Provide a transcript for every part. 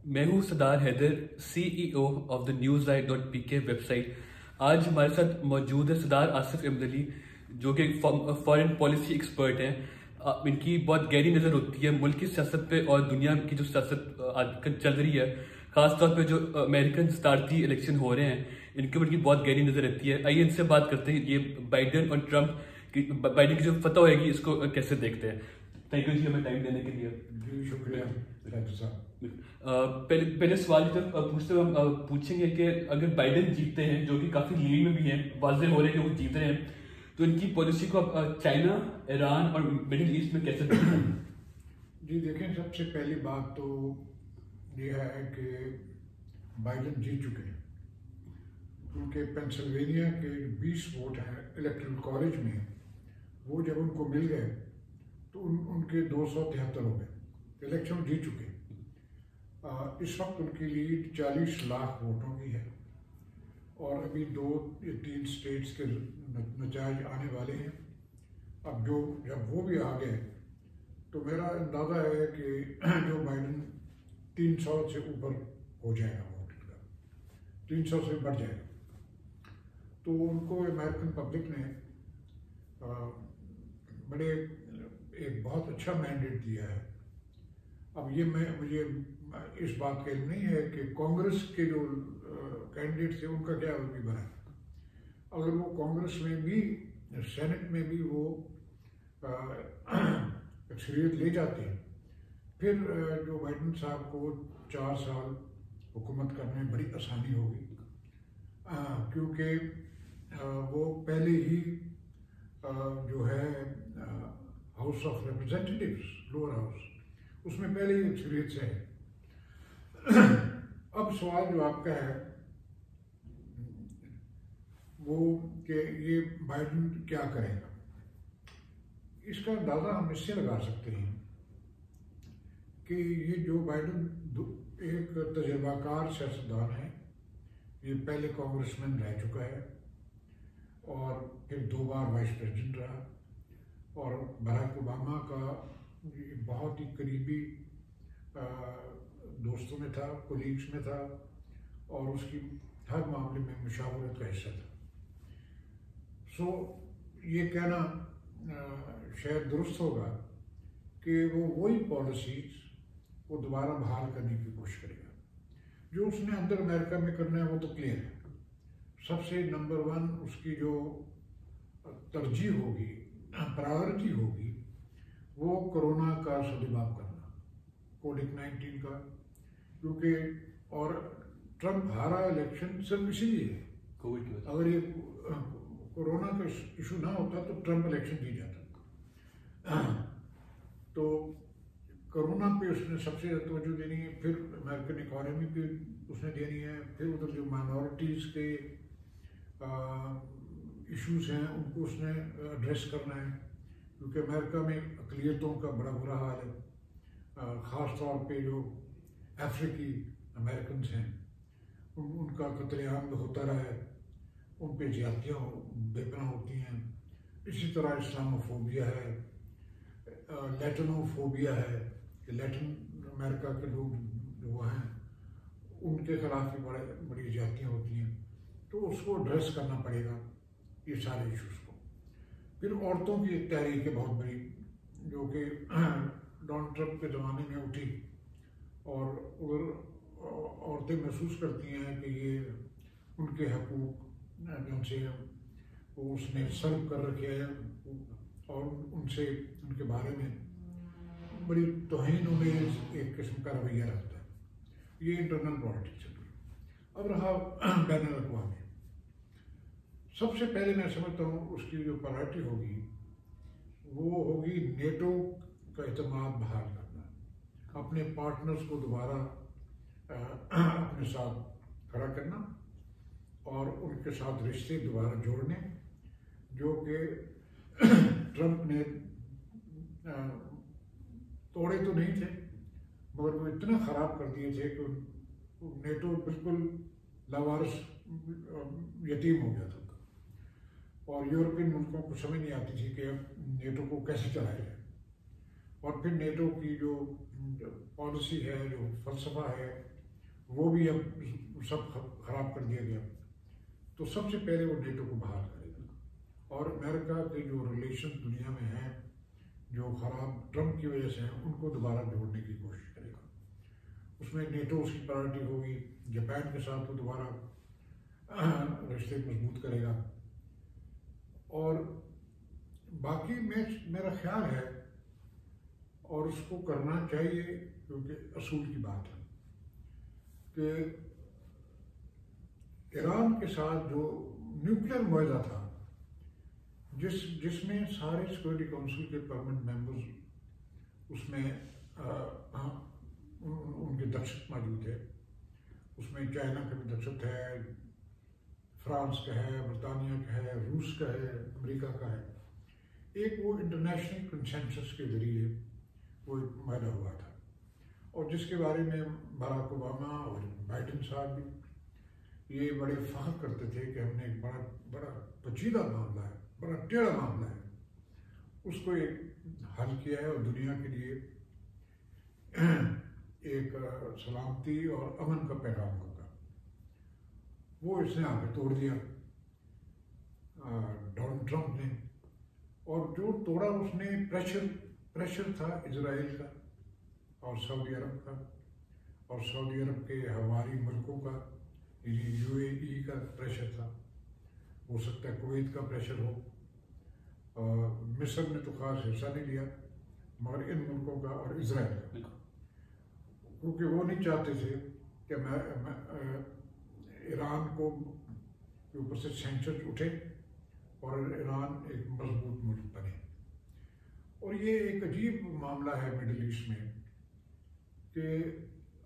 मैं हूँ Sardar Haider, CEO of the newslight.pk website. आज हमारे साथ मौजूद है सरदार आसिफ इमदली, जो कि फॉरेन पॉलिसी एक्सपर्ट हैं। इनकी बहुत गहरी नज़र होती है मुल्क की सियासत पे और दुनिया की जो सियासत आजकल चल रही है, खासतौर पे जो अमेरिकन सदारती इलेक्शन हो रहे हैं, इनके ऊपर इनकी बहुत गहरी नज़र रहती है। आइए इनसे बात करते हैं, ये बाइडन और ट्रंप की जो फतह होएगी इसको कैसे देखते हैं। थैंक यू जी हमें टाइम देने के लिए। जी शुक्रिया साहब। पहले सवाल जब पूछते हुए हम पूछेंगे कि अगर बाइडन जीतते हैं, जो कि काफी लीड में भी हैं, वाज़ेह हो रहे हैं कि वो जीत रहे हैं, तो इनकी पॉलिसी को आप चाइना, ईरान और मिडिल ईस्ट में कैसे देखते हैं? जी देखें, सबसे पहली बात तो ये है कि बाइडन जीत चुके हैं, क्योंकि पेंसिल्वेनिया के 20 वोट हैं इलेक्टोरल कॉलेज में, वो जब उनको मिल गए तो उनके 273 हो गए, इलेक्शन जीत चुके हैं। इस वक्त उनकी लीड 40 लाख वोटों की है और अभी 2 या 3 स्टेट्स के नतीजे आने वाले हैं। अब जब वो भी आ गए तो मेरा अंदाज़ा है कि जो बाइडन 300 से ऊपर हो जाएगा, वोट का 300 से बढ़ जाएगा। तो उनको अमेरिकन पब्लिक ने बड़े एक बहुत अच्छा मैंडेट दिया है। अब ये मुझे इस बात का इल्म नहीं है कि कांग्रेस के जो कैंडिडेट थे उनका क्या भी बना। अगर वो कांग्रेस में भी, सेनेट में भी वो अक्सरियत ले जाते हैं, फिर जो बाइडन साहब को 4 साल हुकूमत करने में बड़ी आसानी होगी, क्योंकि वो पहले ही जो है house of representatives, lower house, उसमें पहले ही अक्सरियत से है। अब सवाल जो आपका है वो कि ये बाइडन क्या करेगा, इसका अंदाज़ा हम इससे लगा सकते हैं कि ये जो बाइडन एक तजुर्बाकार सियासतदान है, ये पहले कांग्रेसमैन रह चुका है और फिर 2 बार वाइस प्रेसिडेंट रहा और बराक ओबामा का बहुत ही करीबी दोस्तों में था, कोलीग्स में था और उसकी हर मामले में मुशावरत का हिस्सा था। सो ये कहना शायद दुरुस्त होगा कि वो वही पॉलिसीज को दोबारा बहाल करने की कोशिश करेगा जो उसने अंदर अमेरिका में करना है। वो तो क्लियर है। सबसे नंबर 1 उसकी जो तरजीह होगी, प्रायोरिटी होगी, वो कोरोना का सद्भाव करना, कोविड-19 का, क्योंकि और ट्रंप हारा इलेक्शन सिर्फ इसीलिए है, कोविड की वजह। अगर ये कोरोना का इशू ना होता तो ट्रंप इलेक्शन जीत जाता। तो कोरोना पे उसने सबसे ज़्यादा तवज्जो देनी है, फिर अमेरिकन इकॉनमी पे उसने देनी है, फिर उधर जो माइनॉरिटीज़ के इश्यूज हैं उनको उसने एड्रेस करना है, क्योंकि अमेरिका में अक़लियतों का बड़ा बुरा हाल है। ख़ास तौर पे जो अफ्रीकी अमेरिकन हैं उनका कत्लेआम होता रहा है, उन पर ज़्यादतियाँ बेपनाह होती हैं। इसी तरह इस्लामोफोबिया है, लैटिनोफोबिया है कि लैटिन अमेरिका के लोग जो हैं उनके खिलाफ भी बड़ी ज़्यादतियाँ होती हैं। तो उसको एड्रेस करना पड़ेगा, ये सारे इशूज़ को। फिर औरतों की एक तहरीक है बहुत बड़ी, जो कि डोनाल्ड ट्रंप के ज़माने में उठी और उधर औरतें महसूस करती हैं कि ये उनके हकूक़ जिनसे वो उसने सर्व कर रखे हैं और उनसे उनके बारे में बड़ी तौहीन उन्हें एक किस्म का रवैया रखता है। ये इंटरनल पॉलिटिक्स है। अब रहा बैनुल अक़वामी, सबसे पहले मैं समझता हूँ उसकी जो प्रायोरिटी होगी वो होगी नेटो का एतमाद बहाल करना, अपने पार्टनर्स को दोबारा अपने साथ खड़ा करना और उनके साथ रिश्ते दोबारा जोड़ने, जो कि ट्रंप ने तोड़े तो नहीं थे मगर वो इतना ख़राब कर दिए थे कि नेटो बिल्कुल लावारिस यतीम हो गया था और यूरोपियन मुल्कों को समझ नहीं आती थी कि अब नेटो को कैसे चलाया जाए। और फिर नेटो की जो पॉलिसी है, जो फलसफा है, वो भी अब सब खराब कर दिया गया। तो सबसे पहले वो नेटो को बहाल करेगा और अमेरिका के जो रिलेशन दुनिया में हैं जो खराब ट्रम्प की वजह से हैं, उनको दोबारा जोड़ने की कोशिश करेगा। उसमें नेटो उसकी प्रायोरिटी होगी। जापान के साथ वो दोबारा रिश्ते मजबूत करेगा। और बाकी मेरा ख्याल है, और उसको करना चाहिए क्योंकि असूल की बात है, कि ईरान के साथ जो न्यूक्लियर मुआहदा था, जिसमें सारे सिक्योरिटी काउंसिल के परमानेंट मेंबर्स उसमें उनके दक्षत मौजूद है। उसमें चाइना का भी दक्षत है, फ्रांस का है, बरतानिया का है, रूस का है, अमेरिका का है। एक वो इंटरनेशनल कंसेंसस के जरिए वो मुआहदा हुआ था, और जिसके बारे में बराक ओबामा और बाइडेन साहब भी ये बड़े फख्र करते थे कि हमने एक बड़ा पेचीदा मामला है, बड़ा टेढ़ा मामला है, उसको एक हल किया है और दुनिया के लिए एक सलामती और अमन का पैगाम होगा। वो इसने आगे तोड़ दिया डोनाल्ड ट्रंप ने। और जो तोड़ा उसने प्रेशर था इजराइल का और सऊदी अरब का, और सऊदी अरब के हवारी मुल्कों का, यूएई का प्रेशर था। हो सकता है कुवैत का प्रेशर हो। मिस्र ने तो खास हिस्सा नहीं लिया, मगर इन मुल्कों का और इजराइल का, क्योंकि वो नहीं चाहते थे कि ईरान को ऊपर से सैंक्शन उठे और ईरान एक मजबूत मुल्क बने। और ये एक अजीब मामला है मिडिल ईस्ट में कि,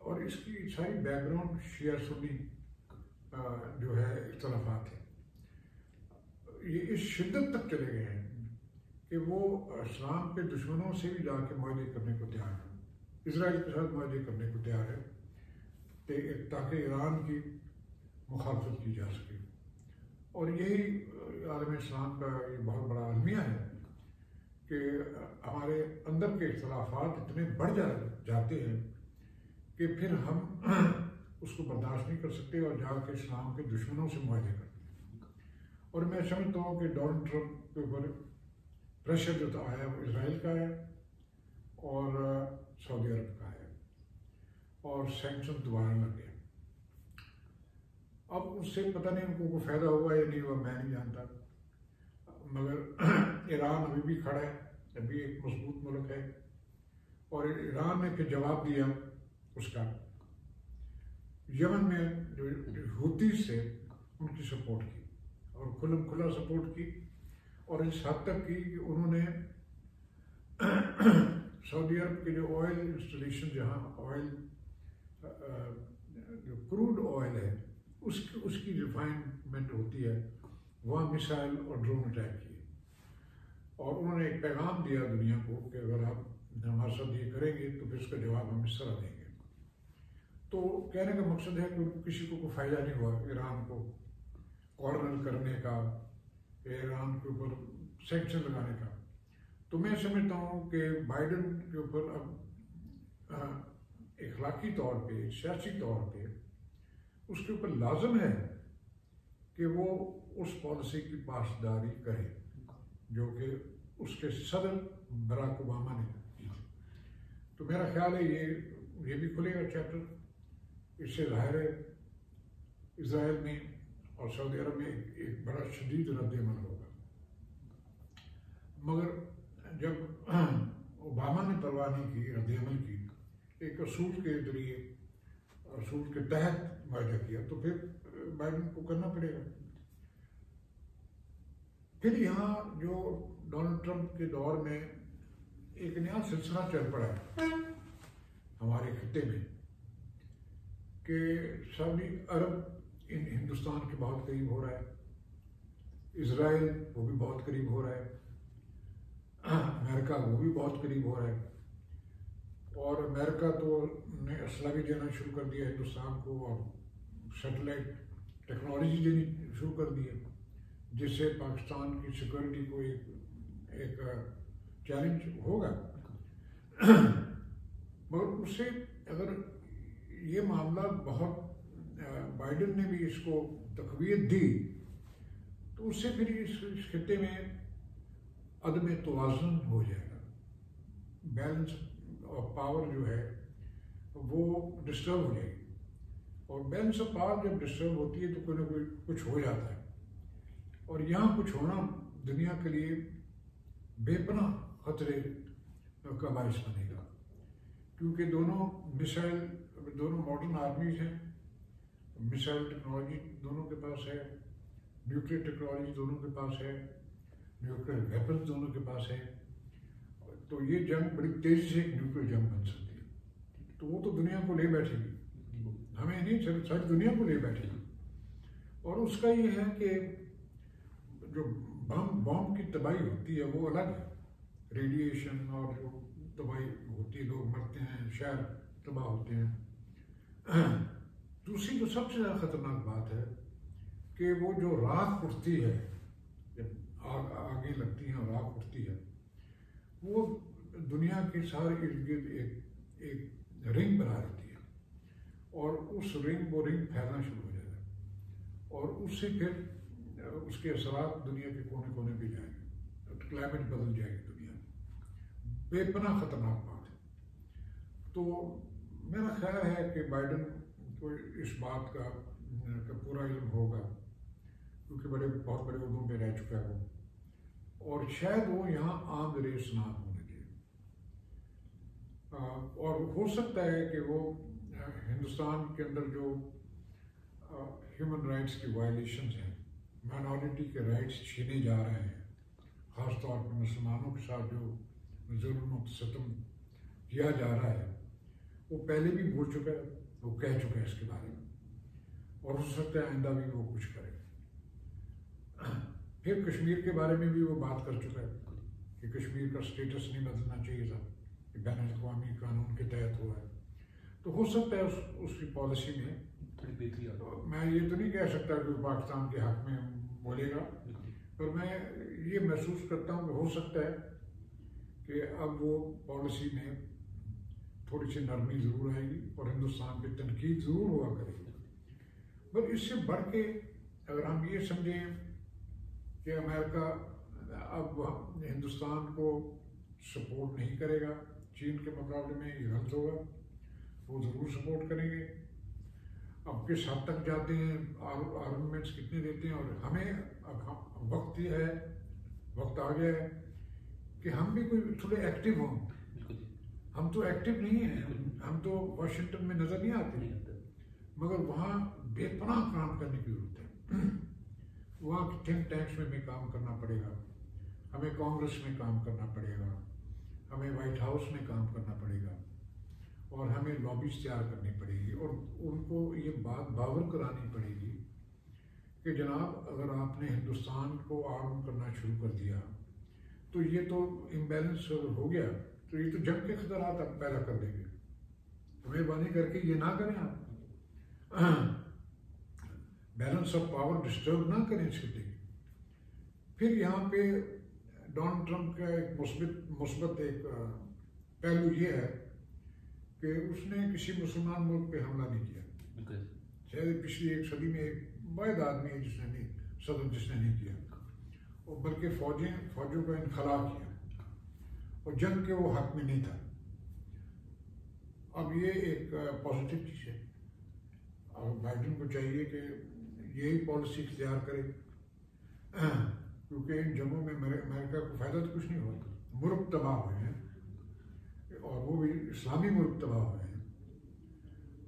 और इसकी सारी बैकग्राउंड शिया सुन्नी जो है इख्तलाफात है, ये इस शिद्दत तक चले गए हैं कि वो इस्लाम के दुश्मनों से भी जाके मुआहदे करने को तैयार है, इजराइल के साथ मुआहदे करने को तैयार है, ताकि ईरान की मुखालफत की जा सके। और यही आलम इस्लाम का ये बहुत बड़ा अलमिया है कि हमारे अंदर के इख्तलाफात इतने बढ़ जाते हैं कि फिर हम उसको बर्दाश्त नहीं कर सकते और जाके इस्लाम के दुश्मनों से मुआहदे करते हैं। और मैं समझता हूँ कि डोनाल्ड ट्रंप के ऊपर प्रेशर जो तो आया वो इसराइल का है और सऊदी अरब का है, और सैंक्शन दोबारा लग गया। अब उससे पता नहीं उनको कोई फ़ायदा हुआ या नहीं हुआ, मैं नहीं जानता, मगर ईरान अभी भी खड़ा है, अभी एक मजबूत मुल्क है। और ईरान ने फिर जवाब दिया उसका, यमन में जो हूती से उनकी सपोर्ट की और खुल्लम खुला सपोर्ट की, और इस हद तक की कि उन्होंने सऊदी अरब के जो ऑयल इंस्टॉलेशन, जहाँ ऑयल जो क्रूड ऑयल है उसकी रिफाइनमेंट होती है, वहाँ मिसाइल और ड्रोन अटैक किए। और उन्होंने एक पैगाम दिया दुनिया को कि अगर आप हमारे साथ ये करेंगे तो फिर उसका जवाब हम इस तरह देंगे। तो कहने का मकसद है कि किसी को कोई फ़ायदा नहीं हुआ ईरान को कॉर्नर करने का, ईरान के ऊपर सैंक्शन लगाने का। तो मैं समझता हूँ कि बाइडेन के ऊपर अब इखलाकी तौर पे, सियासी तौर पे उसके ऊपर लाजम है कि वो उस पॉलिसी की पासदारी करे जो कि उसके सदर बराक ओबामा ने की। तो मेरा ख्याल है ये भी खुलेगा चैप्टर। इससे जाहिर है इजराइल में और सऊदी अरब में एक बड़ा शदीद रद्द-ए-अमल होगा। मगर जब ओबामा ने परवाह नहीं की, रद्द-ए-अमल की, एक असूल के जरिए, असूल के तहत मुआहदा किया, तो फिर बाइडेन को करना पड़ेगा। फिर यहाँ जो डोनाल्ड ट्रंप के दौर में एक नया सिलसिला चल पड़ा है हमारे खित्ते में कि सऊदी अरब हिंदुस्तान के बहुत करीब हो रहा है, इजराइल वो भी बहुत करीब हो रहा है, अमेरिका वो भी बहुत करीब हो रहा है। और अमेरिका तो ने असला भी देना शुरू कर दिया हिंदुस्तान को, और सैटेलाइट टेक्नोलॉजी देनी शुरू कर दी है, जिससे पाकिस्तान की सिक्योरिटी को एक चैलेंज होगा। मगर उससे अगर ये मामला बहुत बाइडेन ने भी इसको तकवीत दी तो उससे फिर इस खित्ते में अदम तवाज़ुन हो जाएगा, बैलेंस ऑफ पावर जो है वो डिस्टर्ब हो जाएगी। और बैलेंस ऑफ पावर जब डिस्टर्ब होती है तो कोई ना कोई कुछ हो जाता है, और यहाँ कुछ होना दुनिया के लिए बेपनाह खतरे का बायस बनेगा, क्योंकि दोनों मॉडर्न आर्मीज हैं, मिसाइल टेक्नोलॉजी दोनों के पास है, न्यूक्लियर टेक्नोलॉजी दोनों के पास है, न्यूक्लियर वेपन्स दोनों के पास है। तो ये जंग बड़ी तेजी से एक न्यूक्लियर जंग बन सकती है, तो वो तो दुनिया को ले बैठेगी, हमें नहीं, सारी दुनिया को ले बैठेगी। और उसका ये है कि जो बम की तबाही होती है वो अलग है, रेडिएशन और जो तबाही होती है, लोग मरते हैं, शहर तबाह होते हैं। दूसरी जो सबसे ज़्यादा खतरनाक बात है कि वो जो राख उठती है, जब आगे लगती है और राख उठती है, वो दुनिया के सारे इर्द गिर्द एक रिंग बना देती है, और उस वो रिंग फैलना शुरू हो जाता है, और उससे फिर उसके असरात दुनिया के कोने कोने पे जाएंगे, क्लाइमेट बदल जाएगी दुनिया में। बेपनाह खतरनाक बात है। तो मेरा ख्याल है कि बाइडेन को इस बात का पूरा इल्म होगा, क्योंकि बहुत बड़े उहदों पे रह चुका है वो, और शायद वो यहाँ आम रेस ना होने दे। और हो सकता है कि वो हिंदुस्तान के अंदर जो ह्यूमन राइट्स की वायलेशंस हैं, माइनॉरिटी के राइट्स छीने जा रहे हैं, ख़ास तौर पर मुसलमानों के साथ जो जुल्म और सितम किया जा रहा है, वो पहले भी बोल चुका है, वो कह चुका है इसके बारे में, और हो सकता है आइंदा भी वो कुछ करे। फिर कश्मीर के बारे में भी वो बात कर चुका है कि कश्मीर का स्टेटस नहीं बदलना चाहिए था, कि बैन अवी कानून के तहत हुआ है। तो हो सकता है उसकी पॉलिसी में थोड़ी बेहतरी आ रही। मैं ये तो नहीं कह सकता कि वो पाकिस्तान के हक में बोलेगा, पर मैं ये महसूस करता हूँ कि हो सकता है कि अब वो पॉलिसी में थोड़ी सी नरमी ज़रूर आएगी और हिंदुस्तान पे तनकीद ज़रूर हुआ करेगी। पर इससे बढ़ के अगर हम ये समझें कि अमेरिका अब हिंदुस्तान को सपोर्ट नहीं करेगा चीन के मुकाबले में, ये गलत होगा। वो ज़रूर सपोर्ट करेंगे। अब किस हद तक जाते हैं, आर्गूमेंट्स कितने देते हैं, और हमें अब वक्त ये है, वक्त आ गया है कि हम भी कोई थोड़े एक्टिव हों। हम तो एक्टिव नहीं हैं, हम तो वाशिंगटन में नज़र नहीं आते, मगर वहाँ बेपनाह काम करने की ज़रूरत है। वहाँ थिंक टैंक्स में भी काम करना पड़ेगा, हमें कांग्रेस में काम करना पड़ेगा, हमें वाइट हाउस में काम करना पड़ेगा, और हमें लॉबीज तैयार करनी पड़ेगी, और उनको ये बात बावर करानी पड़ेगी कि जनाब अगर आपने हिंदुस्तान को आर्म करना शुरू कर दिया तो ये तो इम्बैलेंस हो गया, तो ये तो जंग के खतरात आप पैदा कर देंगे। तो मेहरबानी करके ये ना करें, आप बैलेंस ऑफ पावर डिस्टर्ब ना करें इसके लिए। फिर यहाँ पे डोनाल्ड ट्रंप का एक मुस्बत एक पहलू ये है कि उसने किसी मुसलमान मुल्क पे हमला नहीं किया। शायद पिछली एक सदी में एक वाहिद आदमी है जिसने नहीं किया, और बल्कि फौजों का इनखला किया, और जंग के वो हक में नहीं था। अब ये एक पॉजिटिव चीज़ है, और बाइडेन को चाहिए कि यही पॉलिसी इख्तियार करे, क्योंकि इन जंगों में अमेरिका को फ़ायदा तो कुछ नहीं होता। मुल्क तबाह हुए हैं, और वो भी इस्लामी मुल्क तबाह हुए हैं,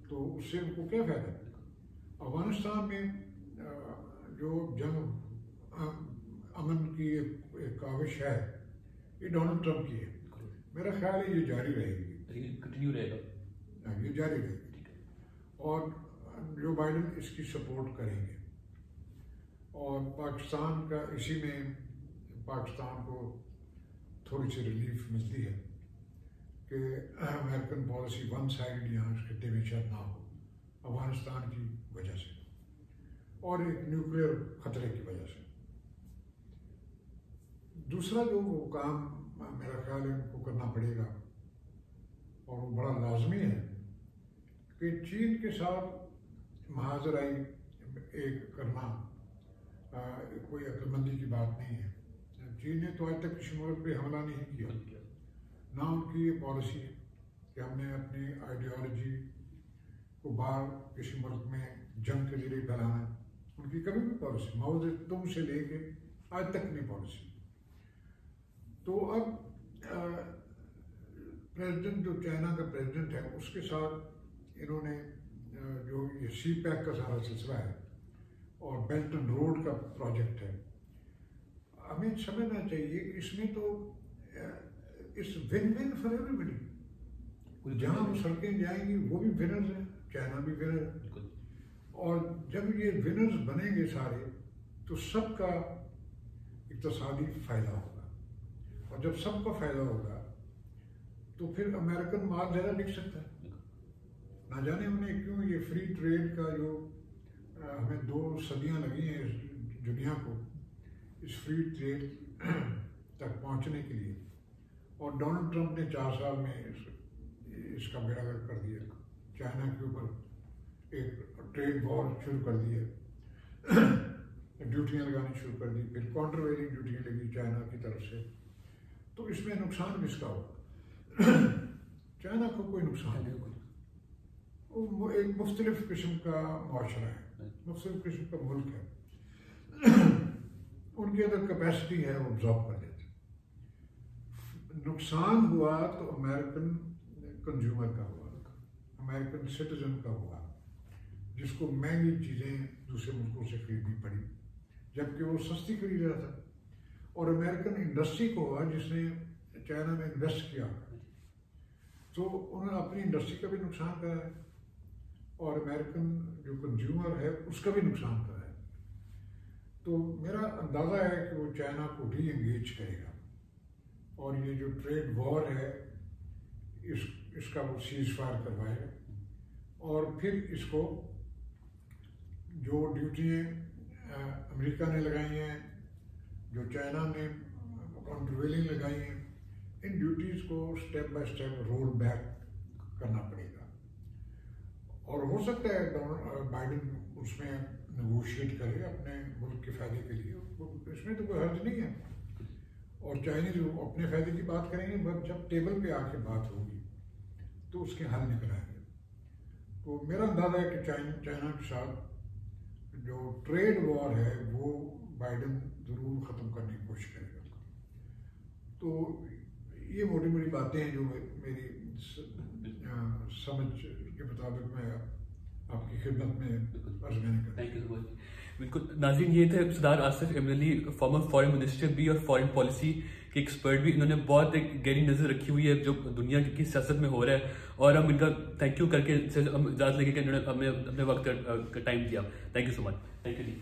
तो उससे उनको क्या फ़ायदा। अफगानिस्तान में जो जंग अमन की एक काविश है, ये डोनाल्ड ट्रंप की है। मेरा ख्याल है ये जारी रहेगी, कंटिन्यू रहेगा, ये जारी रहेगी, और जो बाइडेन इसकी सपोर्ट करेंगे, और पाकिस्तान का इसी में पाकिस्तान को थोड़ी सी रिलीफ मिलती है कि अमेरिकन पॉलिसी वन साइड यहाँ इस खित्ते में शायद ना हो, अफगानिस्तान की वजह से और एक न्यूक्लियर खतरे की वजह से। दूसरा जो वो काम मेरा ख्याल है उनको करना पड़ेगा और वो बड़ा लाजमी है कि चीन के साथ महाजराई एक करना कोई अक्लमंदी की बात नहीं है। चीन ने तो आज तक किसी मुल्क पे हमला नहीं किया, ना उनकी ये पॉलिसी है कि हमने अपनी आइडियोलॉजी को बाहर किसी मुल्क में जंग के जरिए फैलाना है। उनकी कभी भी पॉलिसी माओ तुम से लेके आज तक नहीं पॉलिसी। तो अब प्रेसिडेंट जो चाइना का प्रेसिडेंट है उसके साथ इन्होंने जो ये सी पैक का सारा सिलसिला है और बेल्ट एंड रोड का प्रोजेक्ट है, हमें समझना चाहिए कि इसमें तो इस विन विन फॉर एवरीबॉडी। जहाँ वो सड़कें जाएंगी वो भी विनर्स हैं, चाइना भी विनर है। और जब ये विनर्स बनेंगे सारे तो सबका इक्तिसादी फायदा होगा, और जब सबका फायदा होगा तो फिर अमेरिकन माल ज़्यादा बिक सकता है। ना जाने उन्हें क्यों ये फ्री ट्रेड का जो हमें 2 सदियां लगी हैं इस दुनिया को इस फ्री ट्रेड तक पहुंचने के लिए, और डोनाल्ड ट्रंप ने 4 साल में इसका बेड़ा गर्क कर दिया। चाइना के ऊपर एक ट्रेड वॉर शुरू कर दिए, ड्यूटियाँ लगानी शुरू कर दी, फिर काउंटरवेयरिंग ड्यूटियाँ लगी चाइना की तरफ से। तो इसमें नुकसान किसका होगा? चाइना को कोई नुकसान नहीं होगा। वो एक मुख्तलिफ किस्म का माशरा है, मुख्तलिफ किस्म का मुल्क है, उनके अंदर कैपेसिटी है वो ऑब्जॉर्व कर लेते। नुकसान हुआ तो अमेरिकन कंज्यूमर का हुआ, अमेरिकन सिटीजन का हुआ, जिसको महंगी चीज़ें दूसरे मुल्कों से खरीदनी पड़ी जबकि वो सस्ती खरीद रहा था। और अमेरिकन इंडस्ट्री को हुआ जिसने चाइना में इन्वेस्ट किया, तो उन्होंने अपनी इंडस्ट्री का भी नुकसान करा है और अमेरिकन जो कंज्यूमर है उसका भी नुकसान करा है। तो मेरा अंदाज़ा है कि वो चाइना को री एंगेज करेगा और ये जो ट्रेड वॉर है इसका वो सीज फायर करवाएगा और फिर इसको जो ड्यूटियाँ अमेरिका ने लगाई हैं, जो चाइना ने काउंटरवेलिंग लगाई हैं, इन ड्यूटीज़ को step by step roll back करना पड़ेगा। और हो सकता है बाइडेन उसमें नेगोशिएट करे अपने मुल्क के फ़ायदे के लिए, इसमें तो कोई हर्ज नहीं है। और चाइनीज़ अपने फ़ायदे की बात करेंगे, बट जब टेबल पे आके बात होगी तो उसके हल निकल आएंगे। तो मेरा अंदाज़ा है कि चाइना के साथ जो ट्रेड वॉर है वो बाइडेन ज़रूर ख़त्म करने की कोशिश करेगा। तो ये मोटी मोटी बातें हैं जो मेरी समझ के मुताबिक मैं आपकी खिदमत में अर्ज़ मैंने कर। Thank you so much. बिल्कुल नाज़रीन, ये थे सरदार आसिफ इमरली, फॉर्मर फॉरेन मिनिस्टर भी और फॉरेन पॉलिसी के एक्सपर्ट भी। इन्होंने बहुत एक गहरी नज़र रखी हुई है जो दुनिया की सियासत में हो रहा है, और हम इनका थैंक यू करके हम इजाज़त लेके इन्होंने हमें अपने वक्त का टाइम दिया। Thank you so much. Thank you ji.